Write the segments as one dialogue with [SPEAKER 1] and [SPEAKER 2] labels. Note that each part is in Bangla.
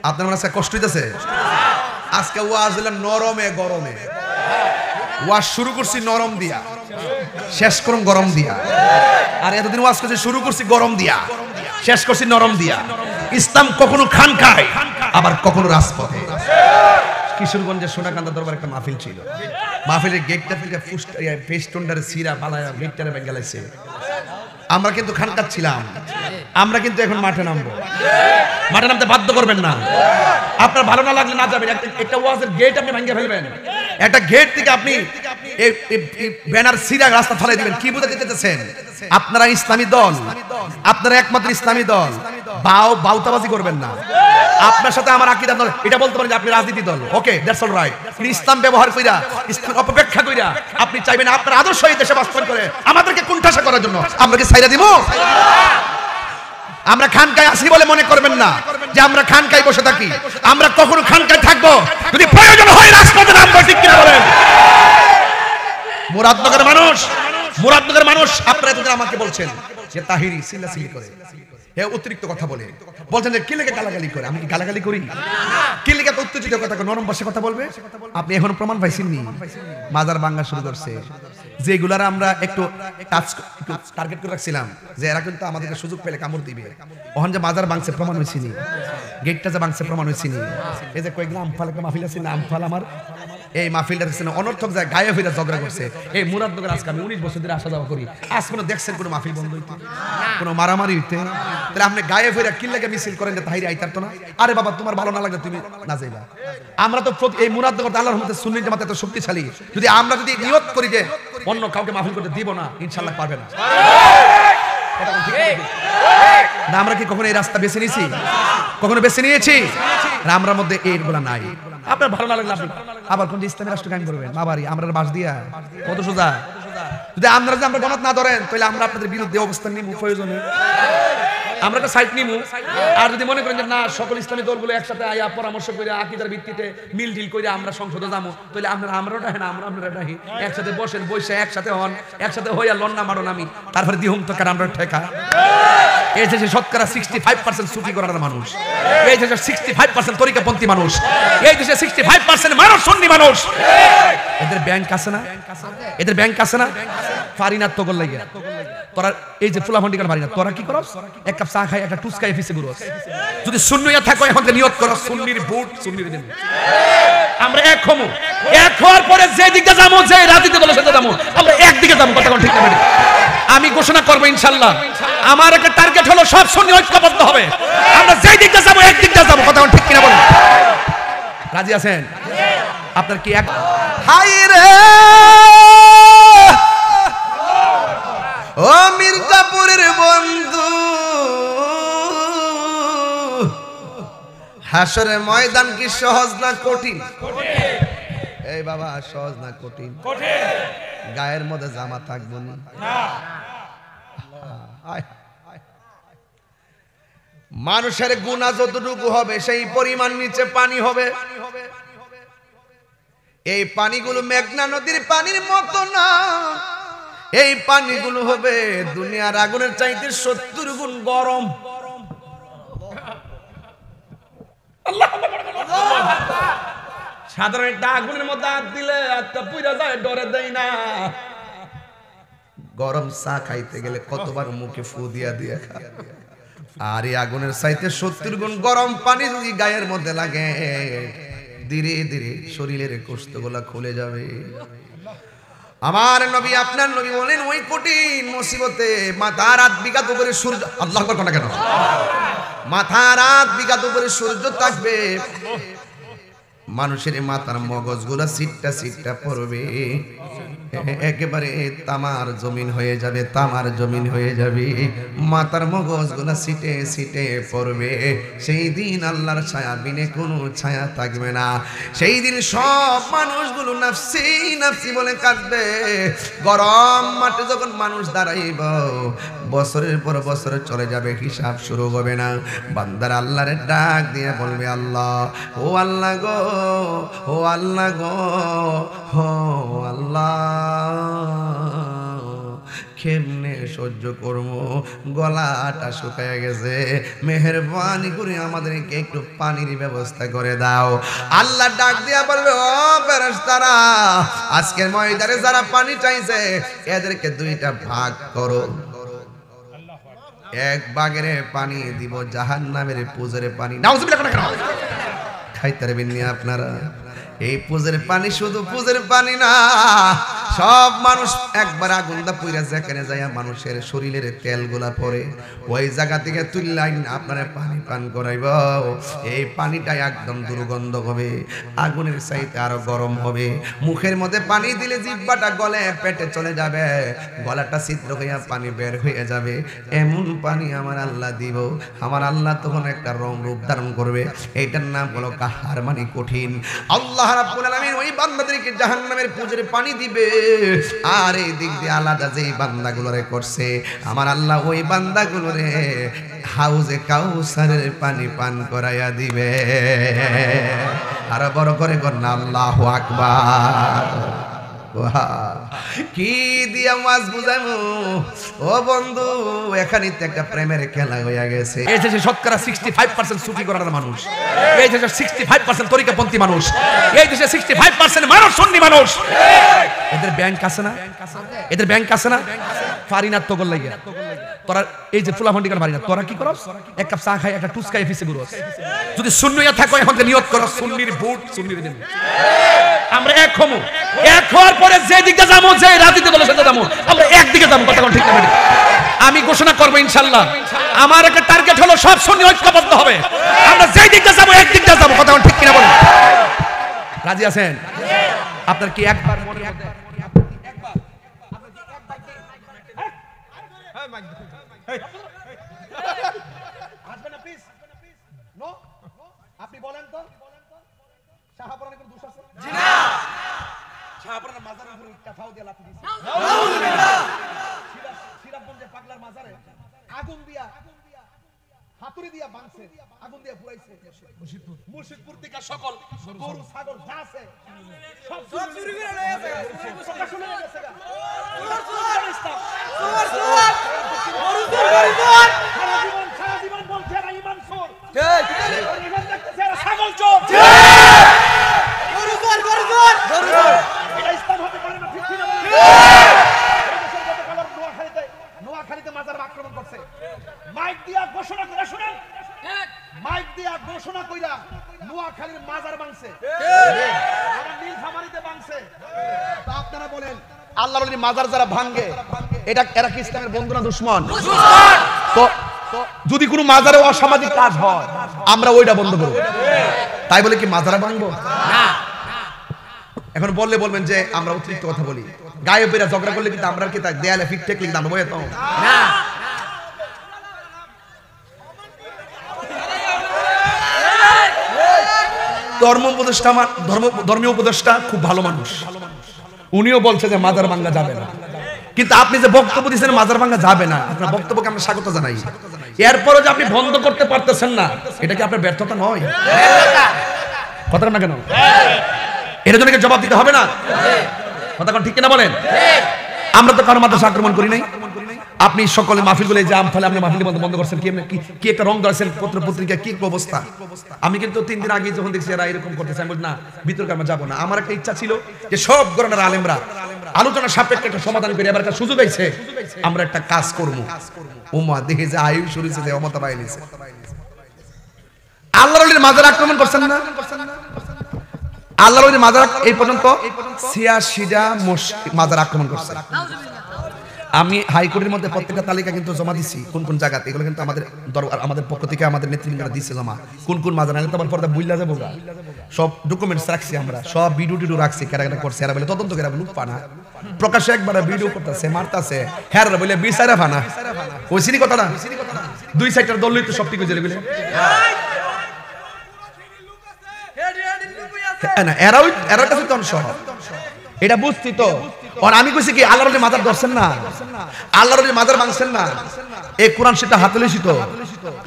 [SPEAKER 1] আপনার মনে কষ্ট হইতেছে? আজকে ওয়াজ দিলাম নরমে গরমে। ওয়াজ শুরু করছি নরম দিয়া, শেষ করুন গরম দিয়া। আর এতদিন ওয়াজ করছি শুরু করছি গরম দিয়া, শেষ করছি নরম দিয়া। ইসলাম কখনো খানকায় আবার কখনো রাজপথে। কিশোরগঞ্জের সোনাকান্দা দরবার একটা মাহফিল ছিল। মাহফিলের গেটটা থেকে ফেস্টুনটারে সিরা পালায়া গেটটারে বেঙ্গালাইছে। আমরা কিন্তু খানকার ছিলাম, আমরা কিন্তু এখন মাঠে নামবো। মাঠে নামতে বাধ্য করবেন না। আপনার ভালো না লাগলে না যাবেন। একটা ওয়াজের গেট আপনি ভেঙে ফেলবেন, একটা গেট থেকে আপনি ব্যানার সিরা রাস্তা ফেলে দিবেন। কি বুঝাতে চাইতেছেন? আপনারা ইসলামী দল, আপনারা একমাত্র ইসলামী দল। বাউতাবাজি করবেন না। আপনার সাথে আমার আকীদা দল, এটা বলতে পারেন যে আপনি রাজনীতি দল। ওকে, দ্যাটস অল রাইট। ইসলাম ব্যবহার কইরা, ইসলাম অপব্যাখ্যা কইরা আপনি চাইবেন আপনার আদর্শ এই দেশে বাস্তবায়ন করে আমাদেরকে কুণ্ঠাসা করার জন্য আমরা কি ছাইরা দিব? আমরা খানকায় আসি বলে মনে করবেন না যে আমরা খানকায় বসে থাকি। আমরা কখনো খানকায় থাকবো যদি প্রয়োজন হয় রাজপথে নামবো। ঠিক কিনা বলেন? মুরাদনগরের মানুষ আপনারা এতদিন আমাকে বলছেন যে তাহিরি সিল্লাসিলি করে, অতিরিক্ত কথা বলে, বলছেন যে কি লেগে গালাগালি করে। আমি কি গালাগালি করি? কি লেগে উত্তেজিত কথা, নরম ভাষায় কথা বলবে? আপনি এখন প্রমাণ পাইছেননি? মাজার ভাঙা শুরু করছে, যেগুলার আমরা একটু টার্গেট করে রাখছিলাম যে এরা কিন্তু আমাদেরকে সুযোগ পেলে কামড় দিবে। ওখান যে মাজার ভাঙছে প্রমাণ হয়েছিনি, গেটটা যে ভাঙছে প্রমাণ হয়েছিনি। এই যে কয়েকদিন আমফাল একটা মাহফিল আছে না, আমফাল আমার এই মাহফিলটা দেখছেন অনর্থক যায় গায়ে ফিরে ঝগড়া করছে। এই মুরাদনগর আজকে আমি 19 বছর ধরে আসা যাওয়া করি, আজ কোনো দেখছেন কোনো মাহফিল বন্ধ হইতে, কোনো মারামারি হইতে? তাহলে আপনি গায়ে ফিরে কি লাগে মিছিল করেন যে তাহিরি আইতার তো না? আরে বাবা, তোমার ভালো না লাগলে তুমি না যাইবা। আমরা তো এই মুরাদনগর আল্লাহর রহমতে সুন্নি জামাত এত শক্তিশালী। যদি আমরা যদি নিয়ত করি যে অন্য কাউকে মাহফিল করতে দিব না, ইনশাআল্লাহ পারবে না। না, আমরা কি কখনো এই রাস্তা বেছে নিয়েছি? কখনো বেছে নিয়েছি? আমরার মধ্যে এইগুলা নাই। আপনার ভালো না লাগলে আপনি আবার কোন ইসলামী রাষ্ট্র কায়েম করবেন? বাবারি আমরা বাস দিয়া কত সোজা। যদি আমরা গণত না ধরেন তাহলে আমরা আপনাদের বিরুদ্ধে অবস্থান নিব প্রয়োজনে। আমরা একটা সাইড নিব। আর যদি মনে করেন যে না, সকল ইসলামী দলগুলো একসাথে আয়া পরামর্শ করে আকীদার ভিত্তিতে মিল ডিল করে আমরা সংসদে যাবো, তাহলে আমরাও ডাহেন, আপনারা ডাহি। একসাথে বসেন, বসে একসাথে হন, একসাথে হইয়া লন্না মারন আমি, তারপরে দিহুম তো কার আমরা ঠেকা। এই দেশে শতকরা 65% সুফি করার মানুষ, এই দেশে 65% তরিকাপন্থী মানুষ, এই দেশে 65% মানুষ সুন্নি মানুষ। এদের ব্যাংক আছে না? এদের ব্যাংক আছে না? ফারিনার তো গল লাগে তোরা এই যে ফুলাফন্ডি কার ফারিনা, তোরা কি করস? এক কাপ চা খাই, একটা টুসকা এফিসে ঘুরস। যদি সুন্নিয়া থাকো এখন নিয়ত করো সুন্নির ভোট সুন্নির দেব। আমরা এক হমু, এক হওয়ার পরে যে দিকে যাবো, যে রাজনীতি দলের সাথে যাবো, আমরা একদিকে যাবো। কথা কোন ঠিক না? আমি ঘোষণা করবো ইনশাআল্লাহ, আমার একটা টার্গেট হলো সব সুন্নি ঐক্যবদ্ধ হবে। আমরা যেই দিকে যাবো এক দিকে যাবো। কথা কোন ঠিক কিনা বলেন? রাজি আছেন? আপনার কি এক হাই রে ও মির্জাপুরের বন্ধু, হাসরের ময়দান কি সহজ না কঠিন? এই বাবা, সহজ না কঠিন? গায়ের মধ্যে জামা থাকবো না। মানুষের গুনাহ যতটুকু হবে সেই পরিমাণ নিচে পানি হবে। এই পানিগুলো মেঘনা নদীর পানির মতো না, এই পানিগুলো হবে দুনিয়ার আগুনের চাইতে 70 গুণ গরম। সাধারণ একটা আগুনের মধ্যে হাত দিলে হাতটা পুড়ে যায়, ডরে দেয় না। গরম চা খাইতে গেলে কতবার মুখে ফু দিয়া দিয়া খায়। আর এই আগুনের চাইতে 70 গুণ গরম পানি যদি গায়ের মধ্যে লাগে, ধীরে ধীরে শরীরের কোষ্ঠগুলা খুলে যাবে। আমার নবী, আপনার নবী বলেন ওই কঠিন মুসিবতে মাথা রাত বিঘাত উপরে সূর্য, আল্লাহু আকবার কোন কেন, মাথা রাত বিঘাত উপরে সূর্য থাকবে, মানুষের মাথার মগজগুলা সিটটা সিটটা পড়বে, একেবারে তামার জমিন হয়ে যাবে, তামার জমিন হয়ে যাবে, মাথার মগজগুলা সিটে সিটে পড়বে। সেই দিন আল্লাহর ছায়া বিনে কোনো ছায়া থাকবে না। সেই দিন সব মানুষগুলো নাফসি নাফসি বলে কাঁদবে। গরম মাঠে যখন মানুষ দাঁড়াইব, বছরের পর বছর চলে যাবে, হিসাব শুরু হবে না। বান্দার আল্লাহর ডাক দিয়ে বলবে, আল্লাহ ও আল্লাহ গো, ও আল্লাহ গো, ও আল্লাহ, কেমনে সহ্য করব, গলাটা শুকায় গেছে, মেহেরবানি করে আমাদেরকে একটু পানির ব্যবস্থা করে দাও। আল্লাহ ডাক দিয়া বলবে, ও ফেরেশতারা, আজকের ময়দানে যারা পানি চাইছে এদেরকে দুইটা ভাগ করো। এক ভাগের পানি দিব জাহান্নামের পুজোরে পানি। নাউজুবিল্লাহ কেন খাইতে পারবেন না আপনারা? এই পুজোর পানি শুধু পুজোর পানি না, সব মানুষ একবার আগুনটা পুইরা যেখানে যায় মানুষের শরীরের তেলগুলা পড়ে, ওই জায়গা থেকে তুললাইন আপনারা পানি পান করাইব। এই পানিটা একদম দুর্গন্ধ হবে, আগুনের চাইতে আরো গরম হবে। মুখের মধ্যে পানি দিলে জিহ্বাটা গলে পেটে চলে যাবে, গলাটা ছিদ্র হইয়া পানি বের হয়ে যাবে। এমন পানি আমার আল্লাহ দিব। আমার আল্লাহ তখন একটা রং রূপ ধারণ করবে, এইটার নাম হলো কাহার, মানে কঠিন। আল্লাহ রাব্বুল আলামিন ওই বান্দাদেরকে জাহান্নামের পুজোর পানি দিবে, আর এই দিক দিয়ে আলাদা যেই বান্দাগুলোরে করছে আমার আল্লাহ ওই বান্দাগুলোরে হাউজে কাউসারের পানি পান করাইয়া দিবে। আরো বড় করে কর না আল্লাহু আকবার। কি দিয়া মাছ বুঝামু ও বন্ধু, এখানে তো একটা প্রেমের খেলা হইয়া গেছে। এই দেশে শতকরা 65% সুফি করার মানুষ, এই দেশে 65% তরিকাপন্থী মানুষ, এই দেশে 65% মানুষ সুন্নি মানুষ। এদের ব্যাংক আছে না? এদের ব্যাংক আছে না? ফারিনাত তো গল লাগে তোরা, এই যে ফুলা ফন্ডিকার ফারিনাত, তোরা কি করস? এক কাপ চা খাই, একটা টুসকাই ফিসে ঘুরস। যদি সুন্নিয়া থাকো এখন নিয়ত করো সুন্নির ভোট সুন্নির দেব। আমরা এক হমু, এক হওয়ার পরে যে দিকে যাবো, যে রাজনীতি বলে সেটা যাবো, আমরা একদিকে যাবো। কথা ঠিক না? আমি ঘোষণা করবো ইনশাল্লাহ, আমার একটা টার্গেট হলো সব সুন্নি ঐক্যবদ্ধ হবে, আমরা যেই দিকে যাবো একদিকে যাবো। কথা ঠিক কিনা বলেন? রাজি আছেন? আপনার কি একবার মনে মধ্যে আপনি বলেন তো শাহপুরানে কোন দোষ আছে? জি না। শাহপুরানের মাজারের উপরে ইটটা ফাও দিয়ে লাথি দিয়েছে। আলহামদুলিল্লাহ। সিরাজগঞ্জের পাগলার মাজারে আগুন দিয়া হাতুড়ি দিয়া ভাঙছে, আগুন দিয়া পুরাইছে। মুর্শিদপুর থেকে সকল গরু ছাগল যা আছে সব চুরি করে নিয়েছে। প্রকাশন হয়ে গেছে গা। সারা জীবন বলছে এরা ইমান চোর। ঠিক। ইমান দেখতেছে এরা ছাগল চোর। ঠিক। গরু চোর, গরু চোর, গরু চোর। এটা ইসলাম হতে পারে না, ঠিক কি না? ঠিক। এই দেশের গতকাল নোয়াখালীতে মাজার আক্রমণ করছে, মাইক দিয়া ঘোষণা করে, শুনেন, মাইক দিয়া ঘোষণা কইরা নোয়াখালীর মাজার ভাঙছে, আর নীলফামারীতে ভাঙছে। তো আপনারা বলেন আল্লাহর ওলি মাজার যারা ভাঙে এটা এরা কি ইসলামের বন্ধু না দুশমন? তো যদি কোনো মাজারে অসামাজিক কাজ হয় আমরা ওইটা বন্ধ করব, তাই বলে কি মাজারা ভাঙবো না? এখন বললে বলবেন যে আমরা অতিরিক্ত কথা বলি, গায়ে বেরা ঝগড়া করলে কিন্তু আমরা কি তার দেয়ালে ফিট টেকলে কিন্তু আমরা বইয়ে তো না। ধর্মীয় উপদেষ্টা খুব ভালো মানুষ, উনিও বলছে যে মাজার ভাঙা যাবে না, কিন্তু আপনি যে বক্তব্য দিচ্ছেন মাজার ভাঙা যাবে না, আপনার বক্তব্যকে আমরা স্বাগত জানাই। এরপরও যে আপনি বন্ধ করতে পারতেছেন না, এটা কি আপনার ব্যর্থতা নয়? কথা না কেন? এর জন্য কি জবাব দিতে হবে না? কথা কোন ঠিক কিনা বলেন? আমরা তো কারো মাদ্রাসা আক্রমণ করি নাই। আপনি সকলে মাহফিলগুলো যে আমফালে আপনি মাহফিল বন্ধ করছেন, কি একটা রং ধরেছেন পত্র পত্রিকা, কি অবস্থা। আমি কিন্তু 3 দিন আগে যখন দেখছি এরা এরকম করতেছে, আমি বলি না ভিতরকে আমরা যাবো না। আমার একটা ইচ্ছা ছিল যে সব গণনার আলেমরা আলোচনা সাপেক্ষে একটা সমাধান করে এবার একটা সুযোগ পাইছে, আমরা একটা কাজ করবো। ওমা দেখে যে আয়ু শুরুছে যে অমতা বাইলিছে, আল্লাহর ওলির মাজার আক্রমণ করছেন না? আল্লাহর ওলির মাজার এই পর্যন্ত 86টা মাজার আক্রমণ করছে। আমি হাইকোর্টের মধ্যে প্রত্যেকটা তালিকা কিন্তু জমা দিছি, কোন কোন জায়গাতে, এগুলো কিন্তু আমাদের পক্ষ থেকে আমাদের নেতৃবৃন্দরা দিচ্ছে জমা, কোন কোন মাজার আগে তোমার পর্দা বুইলা যাবো, সব ডকুমেন্টস রাখছি আমরা, সব ভিডিও টিডিও রাখছি। কেরা কেরা করছে এরা বলে তদন্ত করে লুক পানা প্রকাশ্যে একবার ভিডিও করতেছে, মারতাছে, হ্যাঁ বলে বিচারে ফানা ওই সিনি কথা না, 2 সাইডের দল লইতে সব ঠিক হয়ে যাবে না, এরাও কাছে তো সহজ, এটা বুঝছি তো। আমি কইছি কি আল্লাহর ওলির মাজার ধরছেন না, আল্লাহর ওলির মাজার ভাঙছেন না, এই কোরআন শরীফটা হাতে লইছি তো,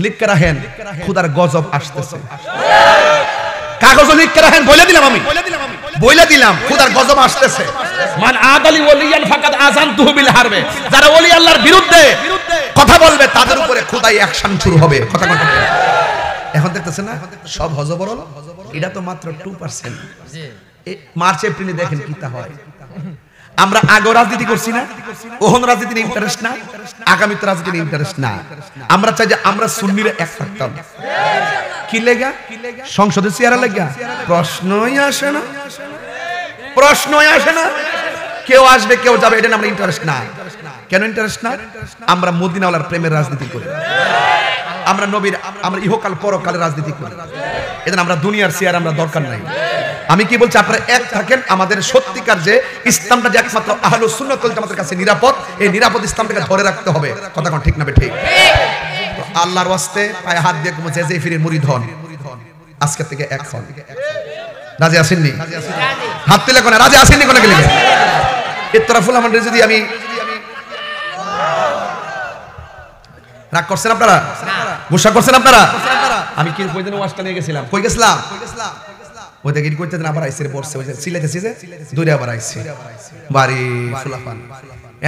[SPEAKER 1] লিখকে রাখেন খোদার গজব আসতেছে, কাগজে লিখকে রাখেন, বলে দিলাম, আমি বলে দিলাম খোদার গজব আসতেছে। মান আদালি ওলিয়ান ফাকাদ আযানতুহু বিল হারবে, যারা ওলি আল্লাহর বিরুদ্ধে কথা বলবে তাদের উপরে খোদাই অ্যাকশন শুরু হবে। কথা কথা এখন দেখতেছেন না সব হযবরল, এটা তো মাত্র 2%। মার্চ এপ্রিলে দেখেন কি তা হয়। আমরা আগে রাজনীতি করছি না, ওহন রাজনীতির ইন্টারেস্ট না, আগামীতে রাজনীতির ইন্টারেস্ট না। আমরা চাই যে আমরা সুন্নিরা এক থাকতাম। কি লেগা? সংসদের চেয়ারে লেগা? প্রশ্নই আসে না, প্রশ্নই আসে না। কেউ আসবে কেউ যাবে, এটা আমরা ইন্টারেস্ট না। কেন ইন্টারেস্ট না? আমরা মদিনাওয়ালার প্রেমের রাজনীতি করি, আমরা নবীর, আমরা ইহকাল পরকালের রাজনীতি করি। এজন্য আমরা দুনিয়ার চেয়ার আমরা দরকার নাই। আমি কি বলছি, আপনারা এক থাকেন। আমাদের সত্যিকার যে ইসলামটা যে একমাত্র আহলুস সুন্নাত ওয়াল জামাতের কাছে নিরাপদ, এই নিরাপদ ইসলামটাকে ধরে রাখতে হবে। কথা কোন ঠিক না ঠিক? আল্লাহর ওয়াস্তে পায়ে হাত দিয়ে যে যে ফিরে মুরিদ হন, আজকে থেকে এক হন। রাজি আসেননি? হাত তুলে কোন রাজি আসেননি? কোন গেলে ইত্তরাফুল আমান যদি আমি রাগ করছেন আপনারা, গুসা করছেন আপনারা। আমি কি কই দিন ওয়াজটা নিয়ে গেছিলাম, কই গেছিলাম ওই দেখি কইতে দিন আবার আইছে বসছে, ওই সিলেতেছি যে দূরে আবার আইছে বাড়ি ফুলাফান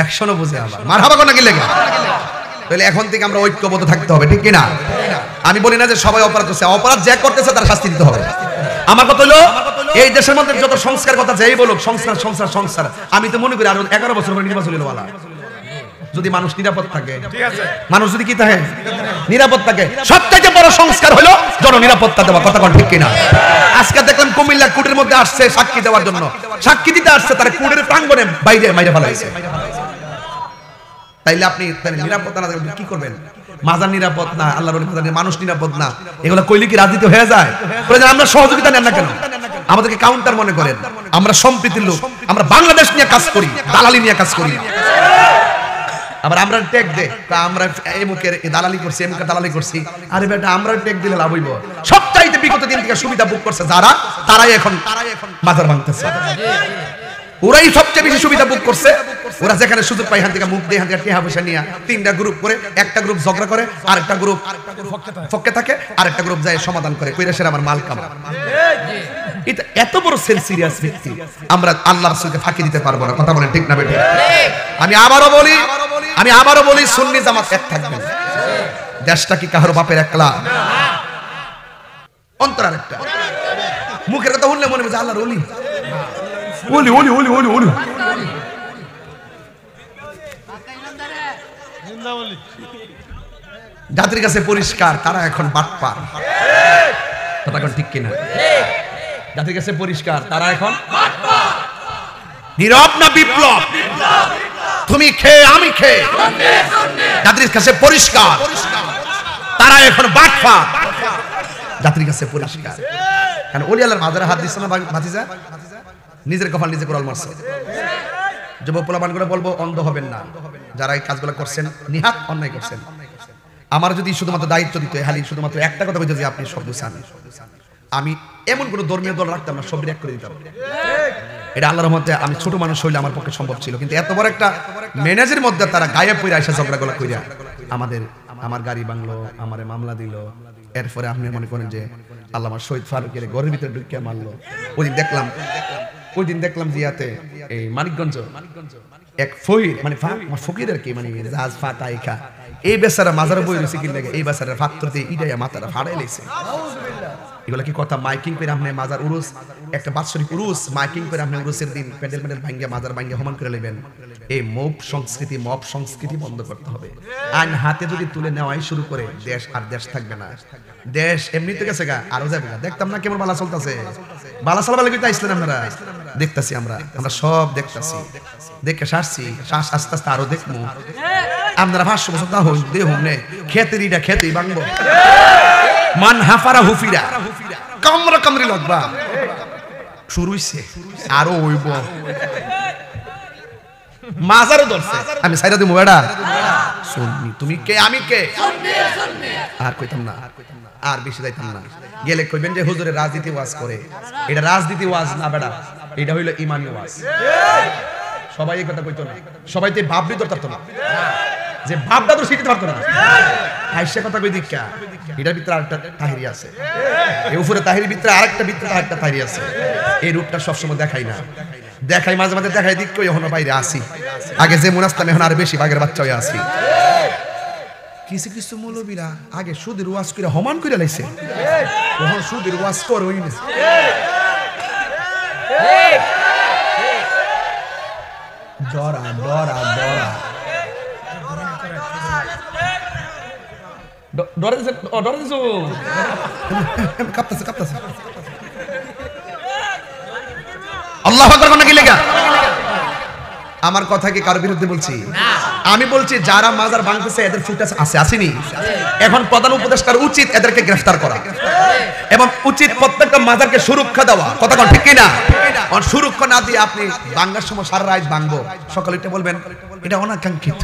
[SPEAKER 1] একশনও বুঝে আবার মারহাবা কোন কি লাগে। তাহলে এখন থেকে আমরা ঐক্যবদ্ধ থাকতে হবে, ঠিক কি না? আমি বলি না যে সবাই অপরাধ করছে, অপরাধ যে করতেছে তার শাস্তি দিতে হবে। আমার কথা হলো এই দেশের মধ্যে যত সংস্কার কথা যেই বলুক, সংস্কার সংস্কার সংস্কার, আমি তো মনে করি আরো 11 বছর পরে নির্বাচন হলো বলা, যদি মানুষ নিরাপদ থাকে, মানুষ যদি কি থাকে নিরাপদ থাকে। সবথেকে বড় সংস্কার হলো জননিরাপত্তা দেওয়া। কথা কোন ঠিক কিনা? আজকে দেখলাম কুমিল্লা কোর্টের মধ্যে আসছে সাক্ষী দেওয়ার জন্য, সাক্ষী দিতে আসছে, তারা কোর্টের প্রাঙ্গণে বাইরে মাইরে ফেলাইছে। তাইলে আপনি নিরাপত্তা না থাকলে কি করবেন? মাজার নিরাপদ না, আল্লাহর মাজার, মানুষ নিরাপদ না, এগুলো কইলে কি রাজনীতি হয়ে যায়? আমরা সহযোগিতা নেন না কেন? আমাদেরকে কাউন্টার মনে করেন। আমরা সম্প্রীতির লোক, আমরা বাংলাদেশ নিয়ে কাজ করি, দালালি নিয়ে কাজ করি। আবার আমরা ট্যাগ দে, আমরা এমুকের দালালি করছি, এমুকের দালালি করছি। আরে বেটা, আমরা ট্যাগ দিলে লাভ হইব? সবচাইতে বিগত দিন থেকে সুবিধা ভোগ করছে যারা, তারাই এখন মাজার ভাঙতেছে। ওরাই সবচেয়ে বেশি সুবিধা ভোগ করছে। ওরা যেখানে সুযোগ পায় এখান থেকে মুখ দিয়ে, এখান থেকে টিহা পয়সা নিয়ে তিনটা গ্রুপ করে, একটা গ্রুপ ঝগড়া করে, আরেকটা গ্রুপ ফক্কে থাকে, আরেকটা গ্রুপ যায় সমাধান করে, কইরা সেরা আমার মাল কামা। এটা এত বড় সিরিয়াস ব্যক্তি, আমরা আল্লাহ রাসূলকে ফাঁকি দিতে পারবো না। কথা বলেন ঠিক না বেঠিক? আমি আবারও বলি সুন্নি জামাত এক থাকবে। দেশটা কি কারো বাপের একলা? অন্তর আরেকটা। মুখের কথা শুনলে মনে হয় আল্লাহর ওলি, ওলি ওলি ওলি ওলি ওলি। জাতির কাছে পরিষ্কার, তারা এখন বাটপার। কথা কোন ঠিক কিনা? জাতির কাছে পরিষ্কার, তারা এখন নীরব না বিপ্লব? তুমি খেয়ে আমি খেয়ে, জাতির কাছে পরিষ্কার, তারা এখন বাটপার। জাতির কাছে পরিষ্কার। কারণ ওলি আল্লাহর মাজারে হাত দিচ্ছে না ভাতিজা, নিজের কপাল নিজে কোরাল মারছে। যুবক পোলাপান করে বলবো, অন্ধ হবেন না। যারা এই কাজগুলো করছেন নিহাত অন্যায় করছেন। আমার যদি শুধুমাত্র দায়িত্ব দিতে খালি শুধুমাত্র একটা কথা বলতে যে আপনি সব বুঝান, আমি এমন কোন ধর্মীয় দল রাখতাম না, সব রিয়াক্ট করে দিতাম। এটা আল্লাহর রহমতে আমি ছোট মানুষ হইলে আমার পক্ষে সম্ভব ছিল, কিন্তু এত বড় একটা ম্যানেজের মধ্যে তারা গায়ে পইরা এসে ঝগড়াগুলো কইরা আমার গাড়ি ভাঙলো, আমারে মামলা দিল। এরপরে আপনি মনে করেন যে আল্লামা শহীদ ফারুকের ঘরের ভিতরে ঢুকিয়ে মারলো। ওই দিন দেখলাম জিয়াতে এই মানিকগঞ্জ এক ফকির, মানে ফকিরের কি মানে জাহাজ ফাটা ইখা, এই বেচারা মাজারে বই রয়েছে কিন লাগে, এই বেচারা ফাত্তরতে ইডাইয়া মাথাটা ফাড়াই লেছে। এগুলা কি কথা? মাইকিং করে আপনি মাজার উরুস, একটা বাৎসরিক উরুস মাইকিং করে আপনি উরুসের দিন প্যান্ডেল প্যান্ডেল ভাঙ্গিয়া মাজার ভাঙ্গিয়া হোমান করে নেবেন। এই মব সংস্কৃতি বন্ধ করতে হবে। আইন হাতে যদি তুলে নেওয়াই শুরু করে, দেশ আর দেশ থাকবে না। দেশ এমনিতে গেছে গা, আরো যাবে না। দেখতাম না কেমন বালা চলতেছে, বালা চালা বালা কিন্তু আইসলেন আপনারা, দেখতেছি আমরা সব দেখতেছি, দেখে শাসছি, শ্বাস আস্তে আস্তে আরো দেখবো। আপনারা 500 বছর তা হই দেহ নে খেতেরিটা খেতেই ভাঙবো। মান হাফারা হুফিরা কামরা কামরি লাগবা শুরু হইছে, আরো হইব। মাজারও ধরছে, আমি সাইরা দিমু বেড়া শুননি তুমি কে আমি কে, আর কইতাম না, আর বেশি যাইতাম না। গেলে কইবেন যে হুজুরে রাজনীতি ওয়াজ করে। এটা রাজনীতি ওয়াজ না বেড়া, এটা হইলো ইমানি ওয়াজ। সবাই এই কথা কইতো না, সবাই তো ভাববি ধরতো না, যে ভাবটা তো শিখতে পারতো না। হাইসা কথা কই দীক্ষা, এটার ভিতরে আরেকটা তাহিরি আছে, এই উপরে তাহিরির ভিতরে আরেকটা ভিতরে আরেকটা তাহিরি আছে। এই রূপটা সবসময় দেখাই না। দেখাই মাঝে মাঝে দেখাই দিক কই এখনো বাইরে আসি আগে যে মুনাস্তাম এখন আর বেশি বাগের বাচ্চা হয়ে আসি কিছু কিছু মৌলবীরা আগে সুদের ওয়াজ করে হমান করে লাইছে ওহন সুদের ওয়াজ কর হই না ডরা ডরা ডরা ডরা দিছে ডরা দিছো কাঁপতাছে কাঁপতাছে আল্লাহু আকবার কোন কি লেখা আমার কথা কি কারো বিরুদ্ধে বলছি আমি বলছি যারা মাজার ভাঙতেছে এদের ফুটেজ আছে আসেনি এখন প্রধান উপদেষ্টার উচিত এদেরকে গ্রেফতার করা এবং উচিত প্রত্যেকটা মাজারকে সুরক্ষা দেওয়া কথা কোন ঠিক কি না আর সুরক্ষা না দিয়ে আপনি ভাঙার সময় সারা রাত ভাঙবো সকালে এটা বলবেন এটা অনাকাঙ্ক্ষিত